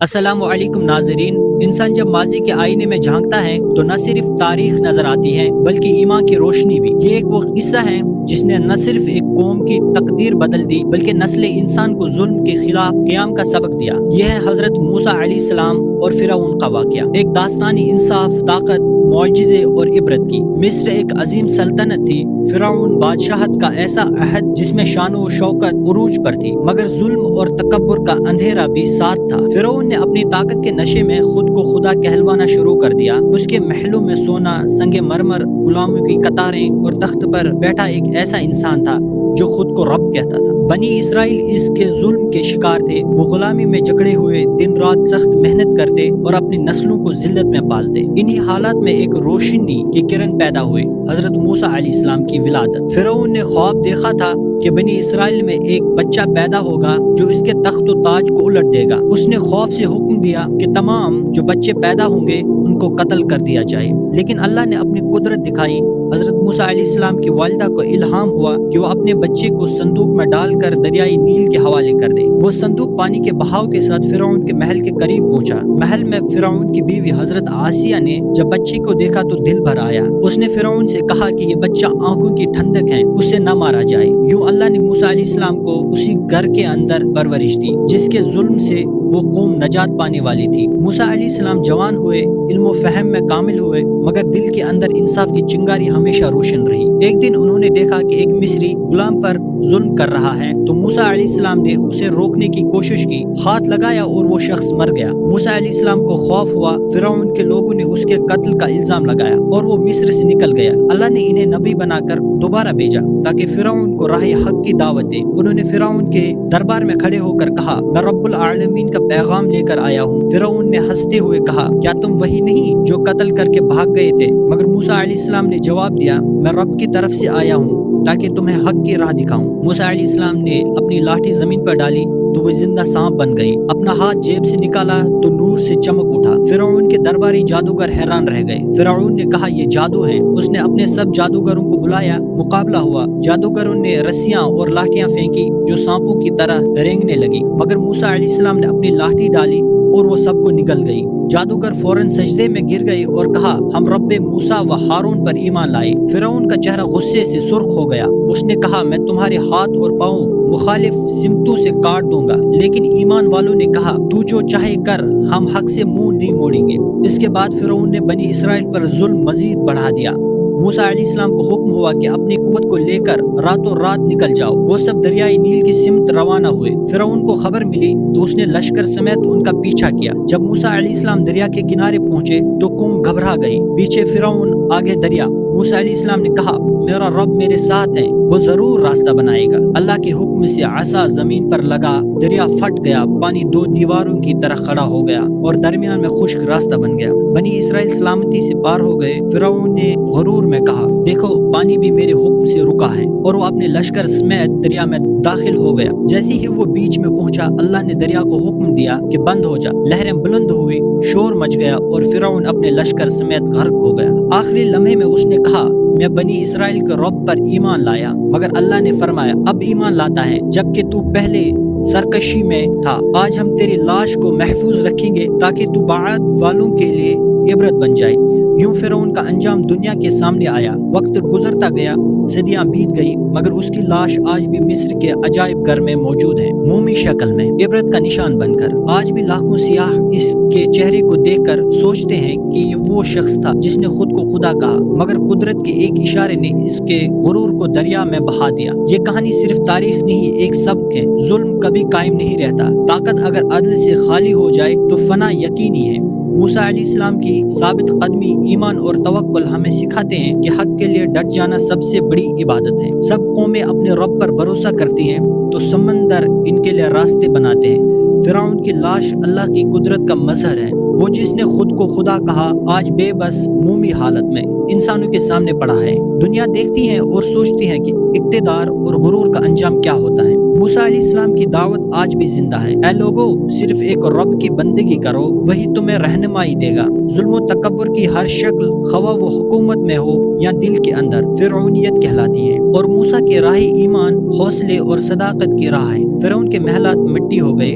السلام علیکم ناظرین، انسان جب ماضی کے آئینے میں جھانکتا ہے تو نہ صرف تاریخ نظر آتی ہے بلکہ ایمان کی روشنی بھی۔ یہ ایک وہ قصہ ہے جس نے نہ صرف ایک قوم کی تقدیر بدل دی بلکہ نسل انسان کو ظلم کے خلاف قیام کا سبق دیا۔ یہ ہے حضرت موسیٰ علیہ السلام اور فرعون کا واقعہ، ایک داستانی انصاف، طاقت، معجزے اور عبرت کی۔ مصر ایک عظیم سلطنت تھی، فرعون بادشاہت کا ایسا عہد جس میں شان و شوکت عروج پر تھی، مگر ظلم اور تکبر کا اندھیرا بھی ساتھ تھا۔ فرعون نے اپنی طاقت کے نشے میں خود کو خدا کہلوانا شروع کر دیا۔ اس کے محلوں میں سونا، سنگ مرمر، غلاموں کی قطاریں اور تخت پر بیٹھا ایک ایسا انسان تھا جو خود کو رب کہتا تھا۔ بنی اسرائیل اس کے ظلم کے شکار تھے۔ وہ غلامی میں جکڑے ہوئے دن رات سخت محنت کرتے اور اپنی نسلوں کو ذلت میں پالتے۔ انہی حالات میں ایک روشنی کی کرن پیدا ہوئی، حضرت موسیٰ علیہ السلام کی ولادت۔ فرعون نے خواب دیکھا تھا کہ بنی اسرائیل میں ایک بچہ پیدا ہوگا جو اس کے تخت و تاج کو الٹ دے گا۔ اس نے خوف سے حکم دیا کہ تمام جو بچے پیدا ہوں گے ان کو قتل کر دیا جائے، لیکن اللہ نے اپنی قدرت دکھائی۔ حضرت موسیٰ علیہ السلام کی والدہ کو الہام ہوا کہ وہ اپنے بچے کو صندوق میں ڈال کر دریائے نیل کے حوالے کر دے۔ وہ صندوق پانی کے بہاؤ کے ساتھ فرعون کے محل کے قریب پہنچا۔ محل میں فرعون کی بیوی حضرت آسیہ نے جب بچے کو دیکھا تو دل بھر آیا۔ اس نے فرعون سے کہا کہ یہ بچہ آنکھوں کی ٹھنڈک ہے، اسے نہ مارا جائے۔ یوں اللہ نے موسیٰ علیہ السلام کو اسی گھر کے اندر پرورش دی جس کے ظلم سے وہ قوم نجات پانے والی تھی۔ موسیٰ علیہ السلام جوان ہوئے، علم و فہم میں کامل ہوئے، مگر دل کے اندر انصاف کی چنگاری ہمیشہ روشن رہی۔ ایک دن انہوں نے دیکھا کہ ایک مصری غلام پر ظلم کر رہا ہے، تو موسیٰ علیہ السلام نے اسے روکنے کی کوشش کی، ہاتھ لگایا اور وہ شخص مر گیا۔ موسیٰ علیہ السلام کو خوف ہوا، فرعون کے لوگوں نے اس کے قتل کا الزام لگایا اور وہ مصر سے نکل گیا۔ اللہ نے انہیں نبی بنا کر دوبارہ بھیجا تاکہ فرعون کو راہ حق کی دعوت دے۔ انہوں نے فرعون کے دربار میں کھڑے ہو کر کہا، میں رب العالمین کا پیغام لے کر آیا ہوں۔ فرعون نے ہنستے ہوئے کہا، کیا تم وہی نہیں جو قتل کر کے بھاگ گئے تھے؟ مگر موسیٰ علیہ السلام نے جواب دیا، میں رب کی طرف سے آیا ہوں تاکہ تمہیں حق کی راہ دکھاؤں۔ موسیٰ علیہ السلام نے اپنی لاٹھی زمین پر ڈالی تو وہ زندہ سانپ بن گئی۔ اپنا ہاتھ جیب سے نکالا تو نور سے چمک اٹھا۔ فرعون کے درباری جادوگر حیران رہ گئے۔ فرعون نے کہا، یہ جادو ہے۔ اس نے اپنے سب جادوگروں کو بلایا، مقابلہ ہوا۔ جادوگروں نے رسیاں اور لاٹھیاں پھینکی جو سانپوں کی طرح رینگنے لگی، مگر موسیٰ علیہ السلام نے اپنی لاٹھی ڈالی اور وہ سب کو نگل گئی۔ جادوگر فوراً سجدے میں گر گئے اور کہا، ہم رب موسیٰ و ہارون پر ایمان لائے۔ فرعون کا چہرہ غصے سے سرخ ہو گیا۔ اس نے کہا، میں تمہارے ہاتھ اور پاؤں مخالف سمتوں سے کاٹ دوں گا۔ لیکن ایمان والوں نے کہا، تو جو چاہے کر، ہم حق سے منہ نہیں موڑیں گے۔ اس کے بعد فرعون نے بنی اسرائیل پر ظلم مزید بڑھا دیا۔ موسیٰ علیہ السلام کو حکم ہوا کہ اپنی قوت کو لے کر راتوں رات نکل جاؤ۔ وہ سب دریائے نیل کی سمت روانہ ہوئے۔ فرعون کو خبر ملی تو اس نے لشکر سمیت ان کا پیچھا کیا۔ جب موسیٰ علیہ السلام دریا کے کنارے پہنچے تو قوم گھبرا گئی، پیچھے فرعون، آگے دریا۔ موسیٰ علیہ السلام نے کہا، میرا رب میرے ساتھ ہے، وہ ضرور راستہ بنائے گا۔ اللہ کے حکم سے عصا زمین پر لگا، دریا پھٹ گیا، پانی دو دیواروں کی طرح کھڑا ہو گیا اور درمیان میں خشک راستہ بن گیا۔ بنی اسرائیل سلامتی سے پار ہو گئے۔ فرعون نے غرور میں کہا، دیکھو پانی بھی میرے حکم سے رکا ہے، اور وہ اپنے لشکر سمیت دریا میں داخل ہو گیا۔ جیسے ہی وہ بیچ میں پہنچا، اللہ نے دریا کو حکم دیا کہ بند ہو جا۔ لہریں بلند ہوئی، شور مچ گیا اور فرعون اپنے لشکر سمیت غرق ہو گیا۔ آخری لمحے میں اس نے کہا، میں بنی اسرائیل کے رب پر ایمان لایا، مگر اللہ نے فرمایا، اب ایمان لاتا ہے جبکہ تو پہلے سرکشی میں تھا۔ آج ہم تیری لاش کو محفوظ رکھیں گے تاکہ تو بعد والوں کے لیے عبرت بن جائے۔ یوں فرعون کا انجام دنیا کے سامنے آیا۔ وقت گزرتا گیا، صدیاں بیت گئی، مگر اس کی لاش آج بھی مصر کے عجائب گھر میں موجود ہے، مومی شکل میں، عبرت کا نشان بن کر۔ آج بھی لاکھوں سیاح اس کے چہرے کو دیکھ کر سوچتے ہیں کہ یہ وہ شخص تھا جس نے خود کو خدا کہا، مگر قدرت کے ایک اشارے نے اس کے غرور کو دریا میں بہا دیا۔ یہ کہانی صرف تاریخ نہیں، ایک سبق ہے۔ ظلم کبھی قائم نہیں رہتا۔ طاقت اگر عدل سے خالی ہو جائے تو فنا یقینی ہے۔ موسیٰ علیہ السلام کی ثابت قدمی، ایمان اور توکل ہمیں سکھاتے ہیں کہ حق کے لیے ڈٹ جانا سب سے بڑی عبادت ہے۔ سب قومیں اپنے رب پر بھروسہ کرتی ہیں تو سمندر ان کے لیے راستے بناتے ہیں۔ فرعون کی لاش اللہ کی قدرت کا مظہر ہے۔ وہ جس نے خود کو خدا کہا، آج بے بس مومی حالت میں انسانوں کے سامنے پڑا ہے۔ دنیا دیکھتی ہے اور سوچتی ہے کہ اقتدار اور غرور کا انجام کیا ہوتا ہے۔ موسیٰ علیہ السلام کی دعوت آج بھی زندہ ہے۔ اے لوگو، صرف ایک رب کی بندگی کرو، وہی تمہیں رہنمائی دے گا۔ ظلم و تکبر کی ہر شکل، خواہ وہ حکومت میں ہو یا دل کے اندر، فرعونیت کہلاتی ہے، اور موسیٰ کی راہ ایمان، حوصلے اور صداقت کی راہ ہے۔ فرعون کے محلات مٹی ہو گئے،